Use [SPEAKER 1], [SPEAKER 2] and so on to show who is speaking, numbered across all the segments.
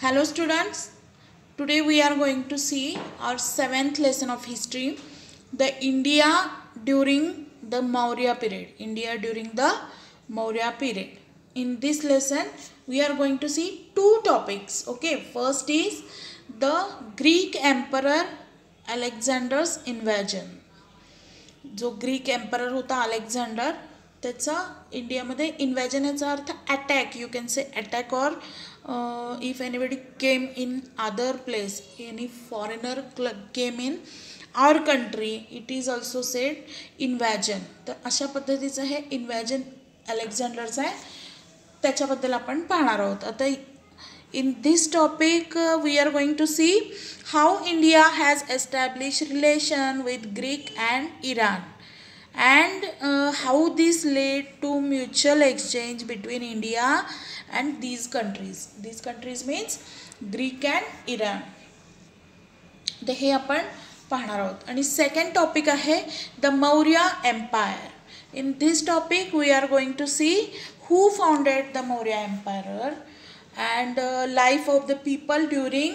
[SPEAKER 1] Hello students, today we are going to see our 7th lesson of history, the India during the Maurya period. India during the Maurya period. In this lesson, we are going to see two topics. Okay, first is the Greek Emperor Alexander's invasion. जो Greek emperor होता Alexander त्याचा इंडियामध्ये invasion याचा अर्थ attack you can say attack और if anybody came in other place any foreigner came in our country it is also said invasion. तर अशा पद्धतीचं हे इन्व्हॅजन अलेक्झांडरचं आहे त्याच्याबद्दल आपण पाहणार आहोत. आता in this topic we are going to see how India has established relation with Greek and Iran and how this led to mutual exchange between India and these countries. These countries means Greek and Iran. तर हे आपण पाहणार आहोत. आणि second topic आहे the Maurya empire. In this topic we are going to see who founded the Maurya Empire and life of the people during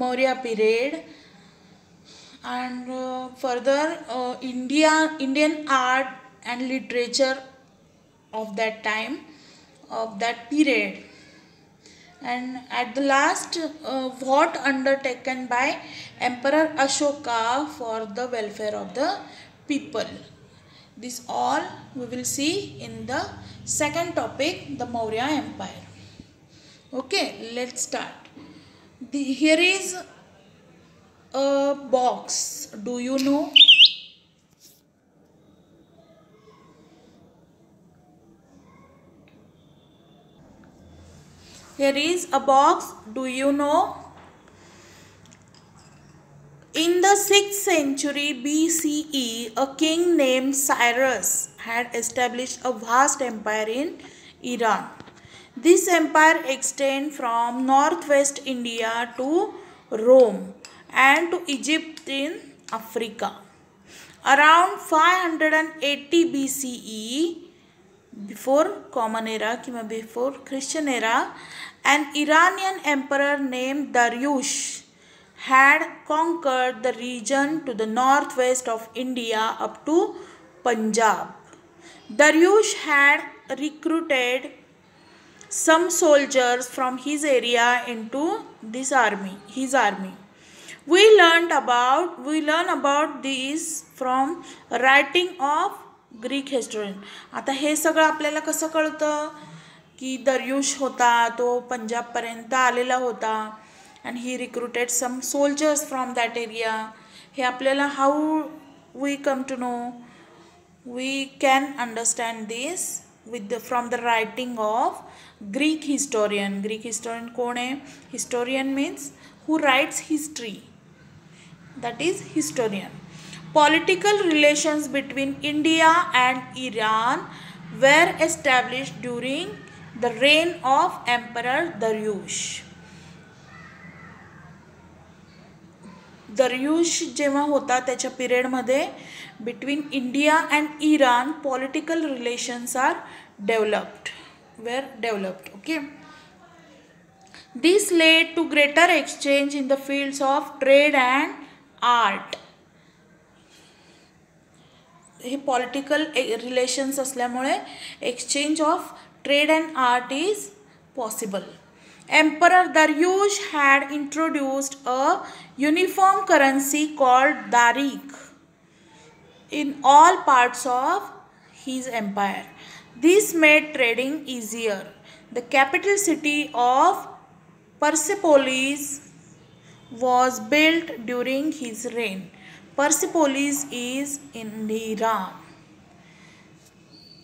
[SPEAKER 1] Maurya period and further Indian art and literature of that time of that period, and at the last what undertaken by Emperor Ashoka for the welfare of the people. This all we will see in the second topic, the Maurya Empire. Okay, let's start. Here is a box. Do you know? Here is a box. Do you know? In the 6th century BCE, a king named Cyrus had established a vast empire in Iran. This empire extended from northwest India to Rome and to Egypt in Africa. Around 580 BCE, before Common Era or before Christian Era, an Iranian emperor named Dariush had conquered the region to the northwest of India up to Punjab. Dariush had recruited some soldiers from his area into his army. We learn about this from writing of Greek historian. आता हे सगळं आपल्याला कसं कळतं की दर्युश होता तो पंजाब पर्यंत आलेला होता and he recruited some soldiers from that area. हे आपल्याला how we come to know, we can understand this from the writing of Greek historian. Greek historian कोण आहे? Historian means who writes history. That is historian. Political relations between India and Iran were established during the reign of Emperor Dariush. दर्युश जेव्हा होता त्याच्या पिरियडमध्ये between India and Iran political relations were developed. Okay, this led to greater exchange in the fields of trade and art. हे political relations असल्यामुळे exchange of trade and art is possible. Emperor Dariush had introduced a uniform currency called darik in all parts of his empire. This made trading easier. The capital city of Persepolis was built during his reign. Persepolis is in Iran.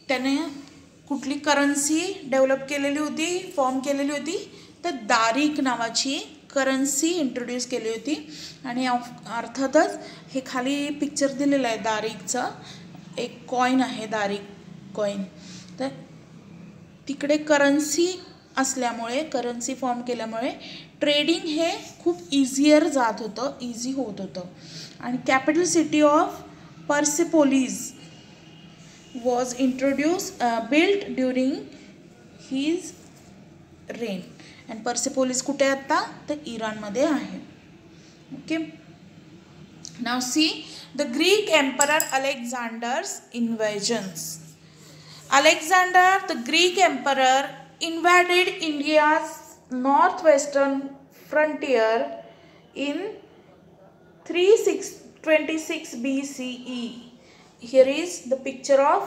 [SPEAKER 1] त्याने कुठली currency develop केलेली होती, form केलेली होती, तर दारिक नावाची currency introduce केली होती. आणि अर्थातच हे खाली पिक्चर दिलेलं आहे दारिकचं, एक कॉइन आहे दारिक कॉइन. तर तिकडे करन्सी असल्यामुळे करन्सी फॉर्म केल्यामुळे ट्रेडिंग हे खूप इझी होत होतं. आणि capital city of Persepolis was built during his reign. And Persepolis कुठे आहे आता, तर इराणमध्ये आहे. ओके. नाव see the Greek emperor Alexander's invasions. Alexander the Greek emperor invaded India's northwestern frontier in 326 BCE. Here is the picture of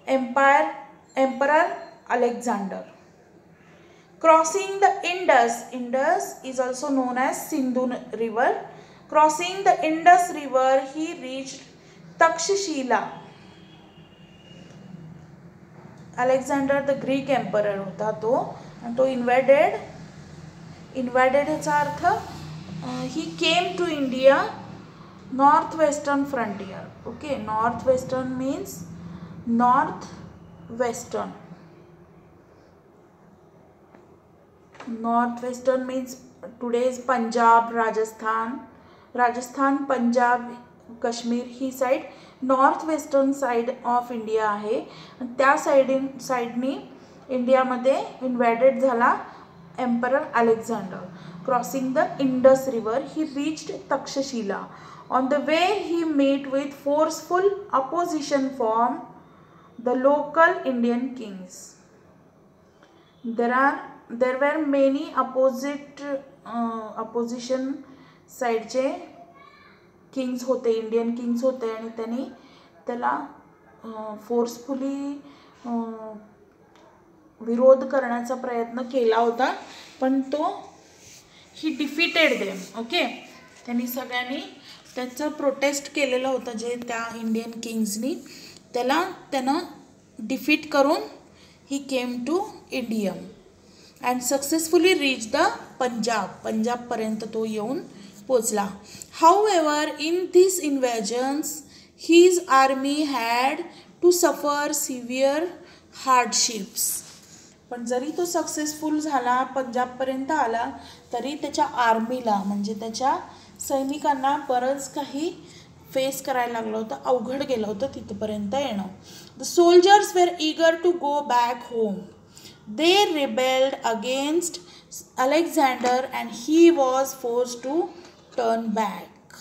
[SPEAKER 1] Emperor Alexander. Crossing the Indus. Indus is also known as Sindhu river. Crossing the Indus river, he reached Takshashila. Alexander the Greek emperor होता तो, आणि तो invaded ह्याचा अर्थ he came to India north western frontier. Okay. North western means north western means today's Punjab, Rajasthan, Punjab, Kashmir ही side north western side of India आहे. आणि त्या साईडनी इंडियामध्ये इन्व्हेडेड झाला emperor Alexander. Crossing the Indus river he reached Takshashila. On the way he met with forceful opposition from the local Indian Kings. There were many opposition साईडचे Kings होते, Indian Kings होते, आणि त्यांनी त्याला फोर्सफुली विरोध करण्याचा प्रयत्न केला होता, पण तो ही डिफिटेड देम. ओके. त्यांनी सगळ्यांनी त्याचं प्रोटेस्ट केलेलं होतं, जे त्या इंडियन किंग्सनी त्यानं डिफीट करून he came to India and successfully reach the पंजाबपर्यंत तो येऊन पोचला. However, in these invasions, his army had to suffer severe hardships. पण जरी तो सक्सेसफुल झाला, पंजाबपर्यंत आला, तरी त्याच्या आर्मीला म्हणजे त्याच्या सैनिकांना बरंच काही फेस करायला लागलं होतं, अवघड गेलं होतं तिथपर्यंत येणं. The soldiers were eager to go back home. They rebelled against Alexander and he was forced to turn back.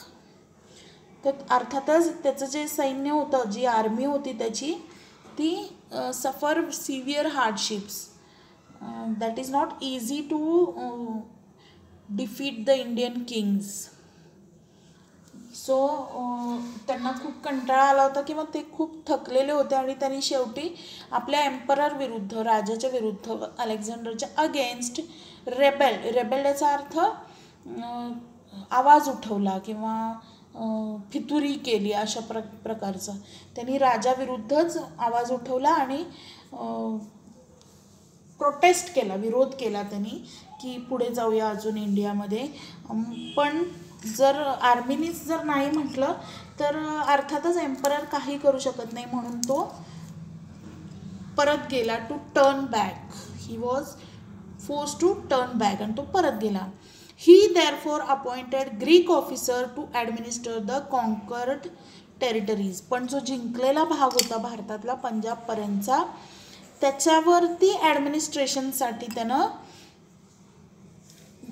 [SPEAKER 1] तर अर्थातच त्याचं जे सैन्य होतं, जी आर्मी होती त्याची, they suffer severe hardships. That is not easy to defeat the Indian kings. So त्यांना खूप कंटाळा आला होता किंवा ते खूप थकलेले होते, आणि त्यांनी शेवटी आपल्या एम्परर विरुद्ध, राजाच्या विरुद्ध, अलेक्झांडरच्या अगेन्स्ट रेबेल याचा अर्थ आवाज उठवला किंवा फितुरी केली, अशा प्रकारचं. त्यांनी राजाविरुद्धच आवाज उठवला आणि प्रोटेस्ट केला, विरोध केला त्यांनी, की पुढे जाऊया अजून इंडियामध्ये. पण जर आर्मीनीच जर नाही म्हटलं तर अर्थातच एम्परर काही करू शकत नाही, म्हणून तो परत गेला. To turn back. He was force to turn back, आणि तो परत गेला. He therefore appointed Greek officer to administer the conquered territories. पण जो जिंकलेला भाग होता भारतातला पंजाबपर्यंतचा, त्याच्यावरती ॲडमिनिस्ट्रेशनसाठी त्यानं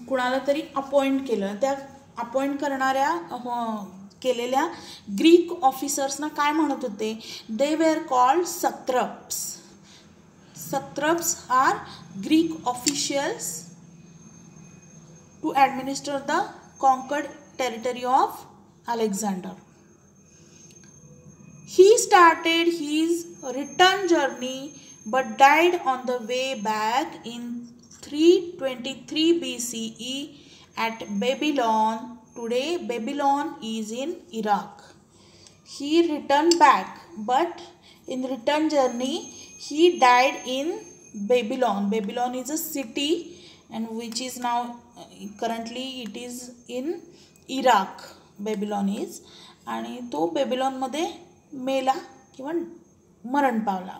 [SPEAKER 1] कुणाला तरी अपॉइंट केलं. त्या अपॉइंट केलेल्या ग्रीक ऑफिसर्सना काय म्हणत होते? They were called satraps. Satraps are Greek officials to administer the conquered territory of Alexander. He started his return journey but died on the way back in 323 BCE at Babylon. Today Babylon is in Iraq. He returned back, but in return journey he died in Babylon. Babylon is a city and which is now currently it is in Iraq. Babylon is, आणि तो बेबीलॉनमध्ये मेला किंवा मरण पावला.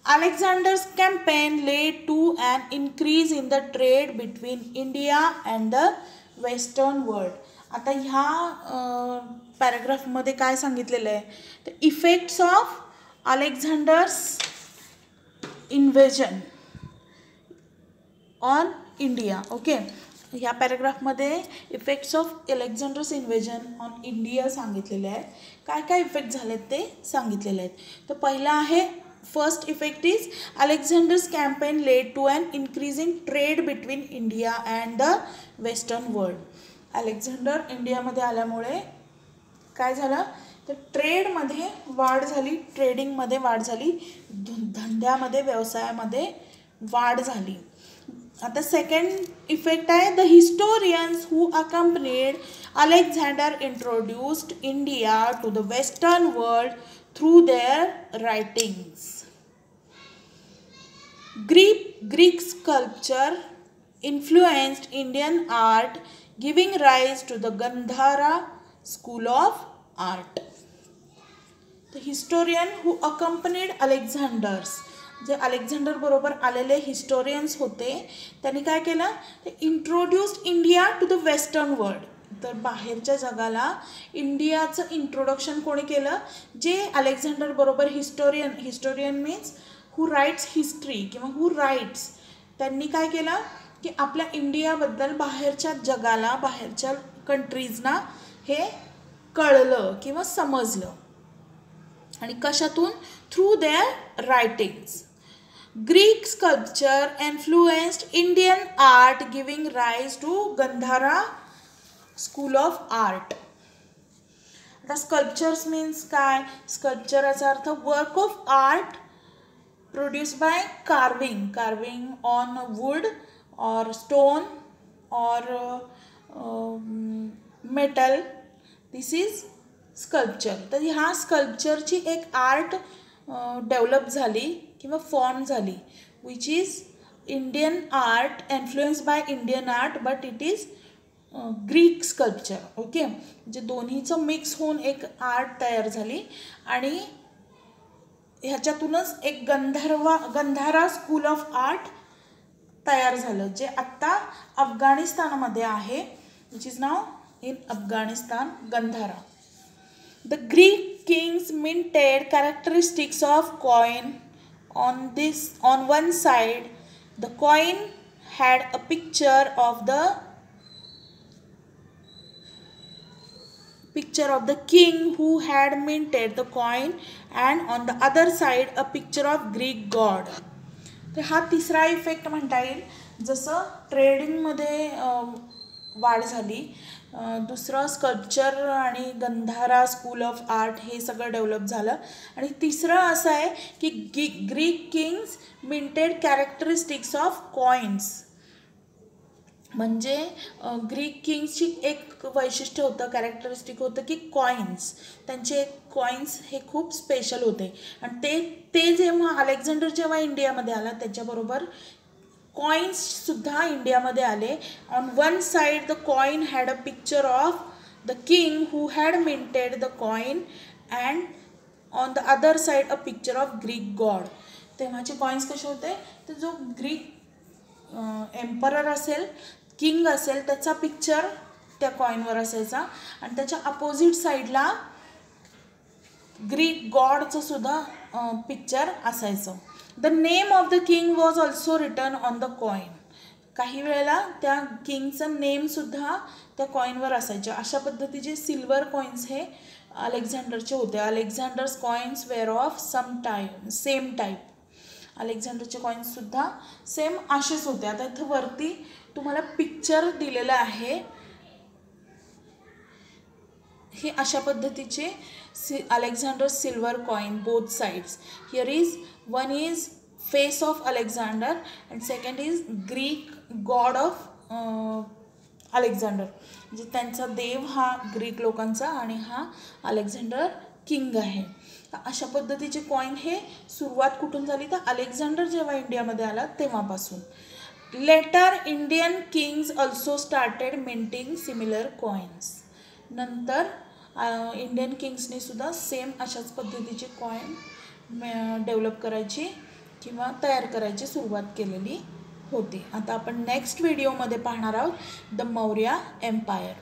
[SPEAKER 1] Alexander's campaign led to an increase in the trade between India and the western world. आता ह्या पॅराग्राफमध्ये काय सांगितलेलं आहे? The effects of Alexander's invasion on India. Okay, ह्या पॅराग्राफमध्ये effects of Alexander's invasion on India सांगितलेले आहेत. काय काय इफेक्ट झालेत ते सांगितलेले आहेत. तर पहिला आहे, first effect is Alexander's campaign led to an increase in trade between India and the western world. Alexander इंडियामध्ये आल्यामुळे काय झालं, तर ट्रेडमध्ये वाढ झाली, ट्रेडिंगमध्ये वाढ झाली, धंद्यामध्ये व्यवसायामध्ये वाढ झाली. आता सेकंड इफेक्ट आहे, the historians who accompanied Alexander introduced India to the western world through their writings. Greek sculpture influenced Indian art, giving rise to the Gandhara school of art. The historian who accompanied Alexander's, जे Alexander बरोबर आलेले historians होते, त्यांनी काय केलं, ते introduced India to the western world. तर बाहेरच्या जगाला इंडियाचं इंट्रोडक्शन कोणी केलं, जे अलेक्झांडर बरोबर हिस्टोरियन मीन्स हू राईट्स हिस्ट्री किंवा हू राईट्स, त्यांनी काय केलं की आपल्या इंडियाबद्दल बाहेरच्या जगाला, बाहेरच्या कंट्रीजना हे कळलं किंवा समजलं. आणि कशातून, through their writings. Greek sculpture influenced Indian art, giving rise to Gandhara school of art. आता स्कल्पचर्स मीन्स काय, स्कल्पचराचा अर्थ work of art produced by carving on wood or stone or metal. This is sculpture. तर ह्या स्कल्पचरची एक art develop झाली किंवा form झाली, which is Indian art, influence by Indian art, but it is Greek sculpture. Okay, म्हणजे दोन्हीचं mix होऊन एक art तयार झाली आणि ह्याच्यातूनच एक गंधारा स्कूल ऑफ आर्ट तयार झालं, जे आत्ता अफगाणिस्तानमध्ये आहे, which is now in Afghanistan, Gandhara. The Greek Kings minted characteristics of coin on one side. The coin had a picture of the king who had minted the coin, and on the other side a picture of Greek god. तर हा तिसरा effect म्हणता येईल. जसं ट्रेडिंगमध्ये वाढ झाली, दुसरं स्कल्पचर आणि गंधारा स्कूल ऑफ आर्ट हे सगळं डेव्हलप झालं. आणि तिसरं असं आहे की Greek Kings minted characteristics of coins. म्हणजे ग्रीक किंग्सची एक वैशिष्ट्य होतं, कॅरेक्टरिस्टिक होतं की कॉइन्स, त्यांचे कॉइन्स हे खूप स्पेशल होते. आणि ते जेव्हा अलेक्झांडर जेव्हा इंडियामध्ये आला, त्याच्याबरोबर कॉइन्ससुद्धा इंडियामध्ये आले. On one side the coin had a picture of the king who had minted the coin, and on the other side a picture of Greek God. तेव्हाचे कॉइन्स कसे होते, तर जो ग्रीक एम्परर असेल, किंग असेल, त्याचा पिक्चर त्या कॉइनवर असायचा, आणि त्याच्या अपोजिट साईडला ग्रीक गॉडचं सुद्धा पिक्चर असायचं. The name of the king was also written on the coin. काही वेळेला त्या किंगचं नेमसुद्धा त्या कॉइनवर असायचं. अशा पद्धतीचे सिल्वर कॉइन्स हे अलेक्झांडरचे होते. Alexander's coins were of same type. अलेक्झांडरचे कॉइन्ससुद्धा सेम असेच होते. आता इथं वरती तुम्हाला पिक्चर दिलेलं आहे. हे अशा पद्धतीचे Alexander silver coin, both sides. Here is one is face of Alexander and second is Greek God of Alexander. म्हणजे त्यांचा देव हा ग्रीक लोकांचा आणि हा अलेक्झांडर किंग आहे. अशा पद्धतीचे कॉइन हे सुरुवात कुठून झाली, तर अलेक्झांडर जेव्हा इंडियामध्ये आला तेव्हापासून. Later Indian kings also started minting similar coins. नंतर इंडियन किंग्सने सुद्धा सेम अशाच पद्धतीचे कॉइन डेव्हलप करायची किंवा तयार करायची सुरुवात केलेली होती. आता आपण नेक्स्ट व्हिडिओमध्ये पाहणार आहोत द मौर्य एम्पायर.